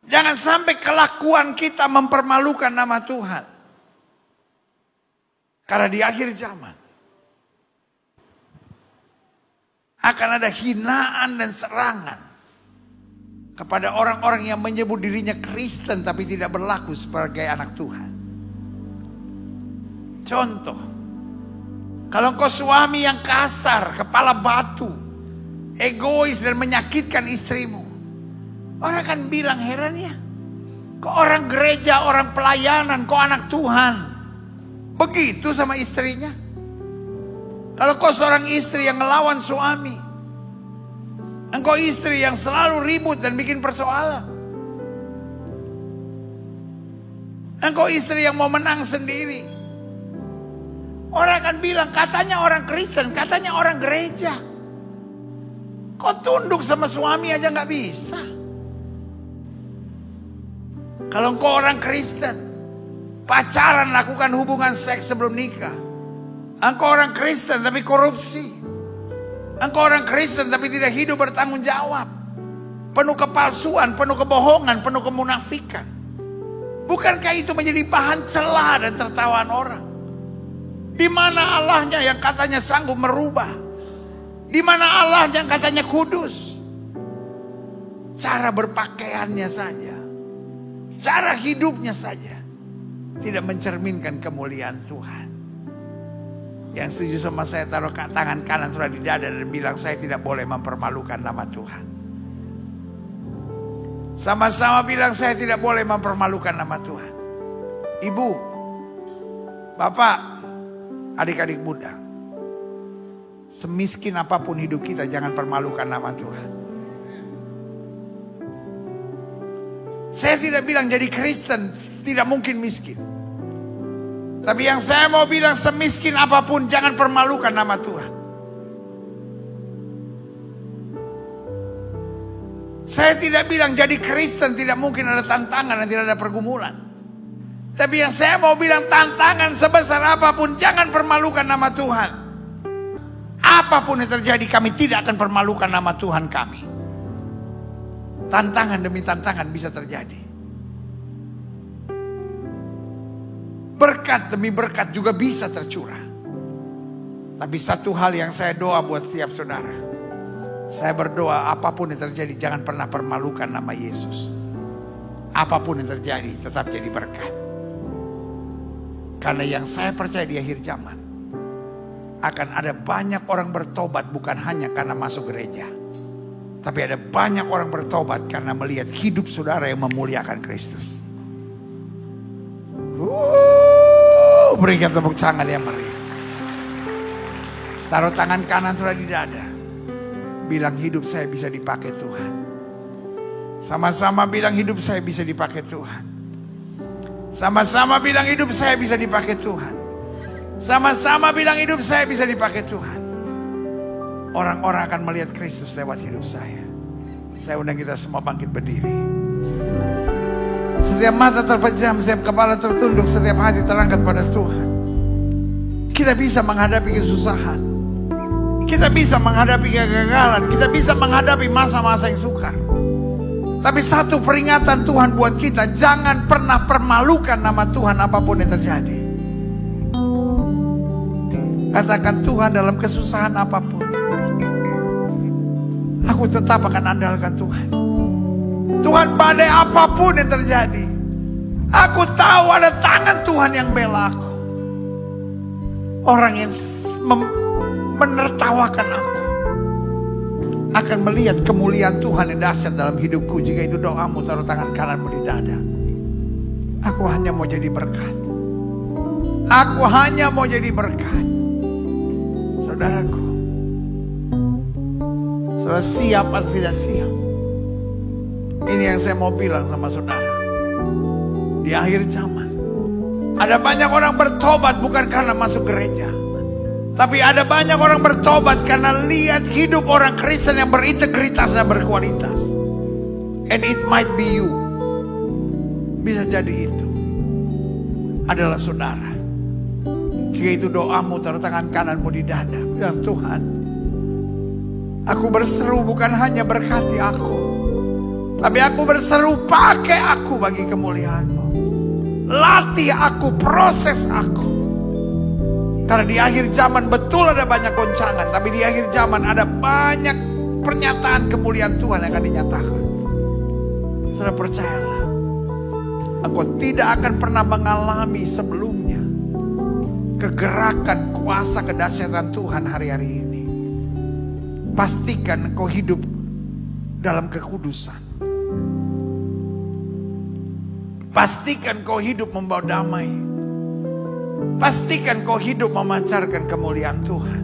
Jangan sampai kelakuan kita mempermalukan nama Tuhan. Karena di akhir zaman akan ada hinaan dan serangan kepada orang-orang yang menyebut dirinya Kristen tapi tidak berlaku sebagai anak Tuhan. Contoh, kalau engkau suami yang kasar, kepala batu, egois dan menyakitkan istrimu, orang akan bilang, heran ya, kok orang gereja, orang pelayanan, kok anak Tuhan begitu sama istrinya. Kalau kau seorang istri yang ngelawan suami, engkau istri yang selalu ribut dan bikin persoalan, engkau istri yang mau menang sendiri, orang akan bilang, katanya orang Kristen, katanya orang gereja, kau tunduk sama suami aja gak bisa. Kalau engkau orang Kristen, pacaran, lakukan hubungan seks sebelum nikah. Engkau orang Kristen tapi korupsi. Engkau orang Kristen tapi tidak hidup bertanggung jawab. Penuh kepalsuan, penuh kebohongan, penuh kemunafikan. Bukankah itu menjadi bahan celah dan tertawaan orang? Di mana Allahnya yang katanya sanggup merubah? Di mana Allah yang katanya kudus? Cara berpakaiannya saja, cara hidupnya saja tidak mencerminkan kemuliaan Tuhan. Yang setuju sama saya, taruh tangan kanan saudara di dada dan bilang, saya tidak boleh mempermalukan nama Tuhan. Sama-sama bilang, saya tidak boleh mempermalukan nama Tuhan. Ibu, bapak, adik-adik muda, semiskin apapun hidup kita, jangan permalukan nama Tuhan. Saya tidak bilang jadi Kristen tidak mungkin miskin. Tapi yang saya mau bilang, semiskin apapun jangan permalukan nama Tuhan. Saya tidak bilang jadi Kristen tidak mungkin ada tantangan dan tidak ada pergumulan. Tapi yang saya mau bilang, tantangan sebesar apapun jangan permalukan nama Tuhan. Apapun yang terjadi, kami tidak akan permalukan nama Tuhan kami. Tantangan demi tantangan bisa terjadi. Berkat demi berkat juga bisa tercurah. Tapi satu hal yang saya doa buat setiap saudara, saya berdoa apapun yang terjadi jangan pernah permalukan nama Yesus. Apapun yang terjadi tetap jadi berkat. Karena yang saya percaya di akhir zaman akan ada banyak orang bertobat bukan hanya karena masuk gereja, tapi ada banyak orang bertobat karena melihat hidup saudara yang memuliakan Kristus. Berikan tepuk tangan yang meriah. Taruh tangan kanan saudara di dada. Bilang, hidup saya bisa dipakai Tuhan. Sama-sama bilang, hidup saya bisa dipakai Tuhan. Sama-sama bilang, hidup saya bisa dipakai Tuhan. Sama-sama bilang, hidup saya bisa dipakai Tuhan. Orang-orang akan melihat Kristus lewat hidup saya. Saya undang kita semua bangkit berdiri. Setiap mata terpejam, setiap kepala tertunduk, setiap hati terangkat pada Tuhan. Kita bisa menghadapi kesusahan. Kita bisa menghadapi kegagalan. Kita bisa menghadapi masa-masa yang sukar. Tapi satu peringatan Tuhan buat kita, jangan pernah permalukan nama Tuhan apapun yang terjadi. Katakan, Tuhan, dalam kesusahan apapun, aku tetap akan andalkan Tuhan. Tuhan, badai apapun yang terjadi, aku tahu ada tangan Tuhan yang bela aku. Orang yang menertawakan aku akan melihat kemuliaan Tuhan yang dahsyat dalam hidupku. Jika itu doamu, taruh tangan kananmu di dada. Aku hanya mau jadi berkat. Aku hanya mau jadi berkat. Saudaraku, saudara siap atau tidak siap? Ini yang saya mau bilang sama saudara. Di akhir zaman ada banyak orang bertobat bukan karena masuk gereja, tapi ada banyak orang bertobat karena lihat hidup orang Kristen yang berintegritas dan berkualitas. And it might be you. Bisa jadi itu adalah saudara. Jika itu doamu, taruh tangan kananmu di dada. Bilang, Tuhan, aku berseru bukan hanya berkati aku, Tapi aku berseru, pakai aku bagi kemuliaan-Mu. Latih aku, proses aku. Karena di akhir zaman betul ada banyak goncangan. Tapi di akhir zaman ada banyak pernyataan kemuliaan Tuhan yang akan dinyatakan. Saudara percayalah, engkau tidak akan pernah mengalami sebelumnya kegerakan kuasa kedahsyatan Tuhan hari-hari ini. Pastikan engkau hidup dalam kekudusan. Pastikan kau hidup membawa damai. Pastikan kau hidup memancarkan kemuliaan Tuhan.